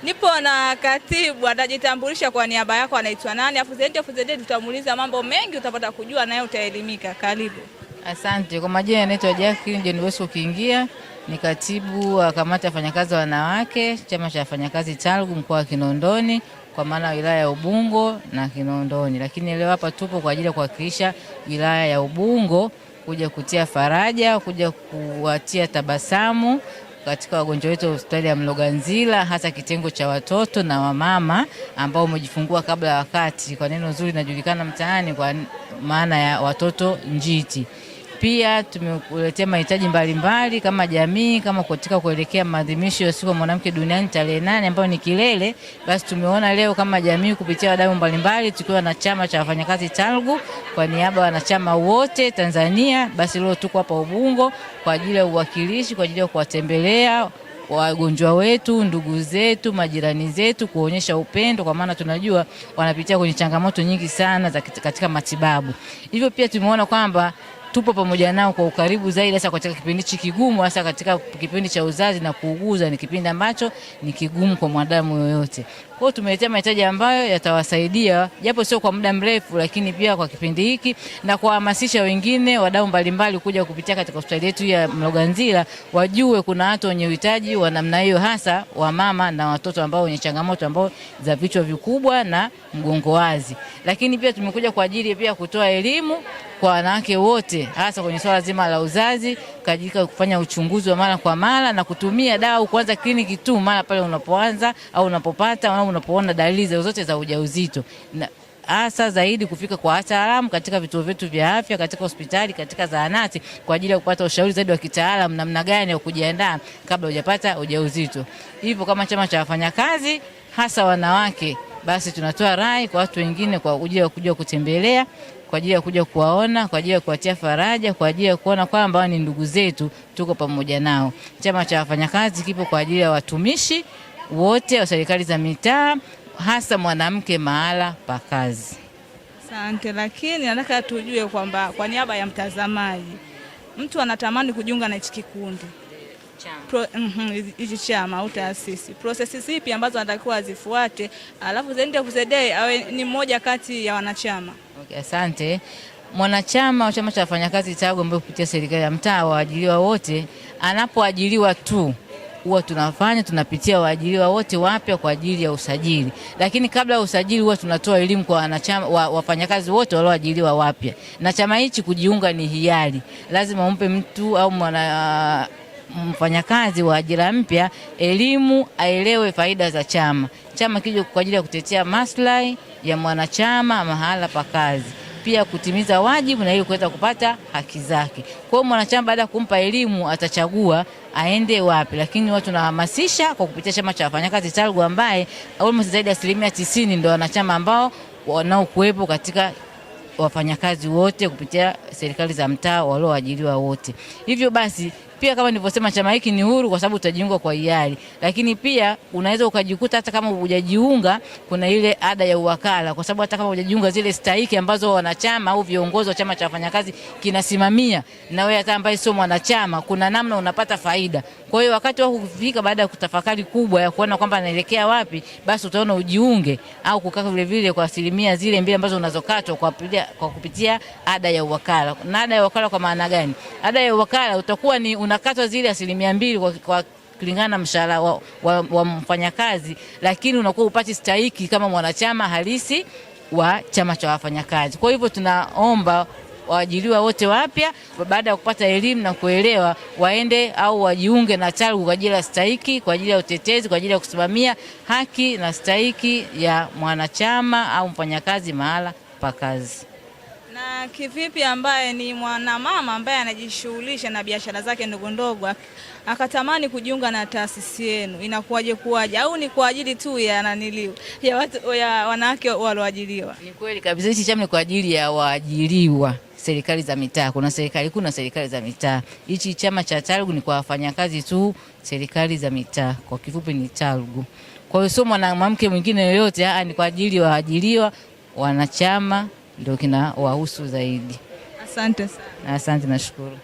Nipo na katibu, atajitambulisha kwa niaba yako, anaitwa nani? Afu zaidi tutamuuliza mambo mengi, utapata kujua naye utaelimika. Karibu. Asante. Kwa majina anaitwa Jacqueline John Bosco Kiingia, ni katibu wa kamati ya wafanyakazi wanawake chama cha wafanyakazi TALGWU mkoa wa Kinondoni, kwa maana wilaya ya Ubungo na Kinondoni. Lakini leo hapa tupo kwa ajili ya kuwakilisha wilaya ya Ubungo, kuja kutia faraja, kuja kuwatia tabasamu katika wagonjwa wetu hospitali ya Mloganzila, hasa kitengo cha watoto na wamama ambao wamejifungua kabla ya wakati. Kwa neno nzuri inajulikana mtaani kwa maana ya watoto njiti. Pia tumekuletea mahitaji mbalimbali kama jamii, kama katika kuelekea maadhimisho ya siku ya mwanamke duniani tarehe 8 ambayo ni kilele. Basi tumeona leo kama jamii kupitia wadau mbalimbali, tukiwa na chama cha wafanyakazi TALGWU kwa niaba ya wanachama wote Tanzania, basi leo tuko hapa Ubungo kwa ajili ya uwakilishi, kwa ajili ya kuwatembelea wagonjwa wetu, ndugu zetu, majirani zetu, kuonyesha upendo, kwa maana tunajua wanapitia kwenye changamoto nyingi sana katika matibabu. Hivyo pia tumeona kwamba tupo pamoja nao kwa ukaribu zaidi, hasa katika kipindi kigumu, hasa katika kipindi cha uzazi na kuuguza. Ni kipindi ambacho ni kigumu kwa mwanadamu yoyote. Kwa hiyo tumeletea mahitaji ambayo yatawasaidia japo sio kwa muda mrefu, lakini pia kwa kipindi hiki, na kuhamasisha wengine wadau mbalimbali kuja kupitia katika hospitali yetu ya Mloganzila, wajue kuna watu wenye uhitaji wa namna hiyo, hasa wa mama na watoto ambao wenye changamoto ambao za vichwa vikubwa na mgongo wazi. Lakini pia tumekuja kwa ajili pia kutoa elimu kwa wanawake wote, hasa kwenye swala zima la uzazi, katika kufanya uchunguzi wa mara kwa mara na kutumia dawa kuanza kliniki tu mara pale unapoanza au unapopata au unapoona dalili zozote za ujauzito. Na hasa zaidi kufika kwa wataalamu katika vituo vyetu vya afya, katika hospitali, katika zahanati, kwa ajili ya kupata ushauri zaidi wa kitaalamu namna gani ya kujiandaa kabla hujapata ujauzito. Hivyo kama chama cha wafanyakazi hasa wanawake, basi tunatoa rai kwa watu wengine kwa ajili ya kuja kutembelea, kwa ajili ya kuja kuwaona, kwa ajili ya kuwatia faraja, kwa ajili ya kuona kwamba ni ndugu zetu, tuko pamoja nao. Chama cha wafanyakazi kipo kwa ajili ya watumishi wote wa serikali za mitaa, hasa mwanamke mahala pa kazi. Asante. Lakini nataka tujue kwamba kwa niaba ya mtazamaji, mtu anatamani kujiunga na hichi kikundi, hichi chama au taasisi, prosesi zipi ambazo anatakiwa azifuate, alafu zaidi awe ni mmoja kati ya wanachama? Okay, asante. Mwanachama wa chama cha wafanyakazi TALGWU ambaye kupitia serikali ya mtaa, waajiriwa wote, anapoajiriwa tu huwa tunapitia waajiriwa wote wapya kwa ajili ya usajili. Lakini kabla ya usajili huwa tunatoa elimu kwa wanachama wafanyakazi wote walioajiriwa wapya. Na chama hichi kujiunga ni hiari. Lazima umpe mtu au mfanyakazi wa ajira mpya elimu, aelewe faida za chama. Chama kija kwa ajili ya kutetea maslahi ya mwanachama mahala pa kazi, pia kutimiza wajibu na ili kuweza kupata haki zake. Kwa hiyo mwanachama baada ya kumpa elimu atachagua aende wapi, lakini watu tunahamasisha kwa kupitia chama cha wafanyakazi TALGWU ambaye almost zaidi ya 90% ndio wanachama ambao wanaokuwepo katika wafanyakazi wote kupitia serikali za mtaa walioajiriwa wote. Hivyo basi pia kama nilivyosema, chama hiki ni huru kwa sababu utajiunga kwa hiari, lakini pia unaweza ukajikuta hata kama hujajiunga kuna ile ada ya uwakala, kwa sababu hata kama hujajiunga zile stahiki ambazo wanachama au viongozi wa chama cha wafanyakazi kinasimamia, na wewe hata ambaye sio mwanachama kuna namna unapata faida. Kwa hiyo wakati wa kufika baada ya kutafakari kubwa ya kuona kwamba anaelekea wapi, basi utaona ujiunge au kukaa vile vile kwa asilimia zile mbili ambazo unazokatwa kwa kupitia ada ya uwakala. Na ada ya uwakala kwa maana gani? Ada ya uwakala utakuwa ni unakatwa zile 2% kwa kulingana na mshahara wa mfanyakazi, lakini unakuwa upati stahiki kama mwanachama halisi wa chama cha wafanyakazi. Kwa hivyo tunaomba waajiriwa wote wapya baada ya kupata elimu na kuelewa waende au wajiunge na TALGWU kwa ajili ya stahiki, kwa ajili ya utetezi, kwa ajili ya kusimamia haki na stahiki ya mwanachama au mfanyakazi mahala pa kazi. Na kivipi ambaye ni mwanamama ambaye anajishughulisha na biashara zake ndogo ndogo akatamani kujiunga na taasisi yenu, kuwaje au ni kwa ajili tu ya wanawake walioajiriwa? Ni kweli kabisa, hichi chama ni kwa ajili ya waajiriwa serikali za mitaa. Kuna serikali kuu na serikali za mitaa. Hichi chama cha TALGWU ni kwa wafanyakazi tu serikali za mitaa, kwa kifupi ni TALGWU. Kwa hiyo sio mwanamke mwingine yoyote, ni kwa ajili ya waajiriwa, wanachama ndio kina wahusu zaidi. Asante sana. Asante, nashukuru.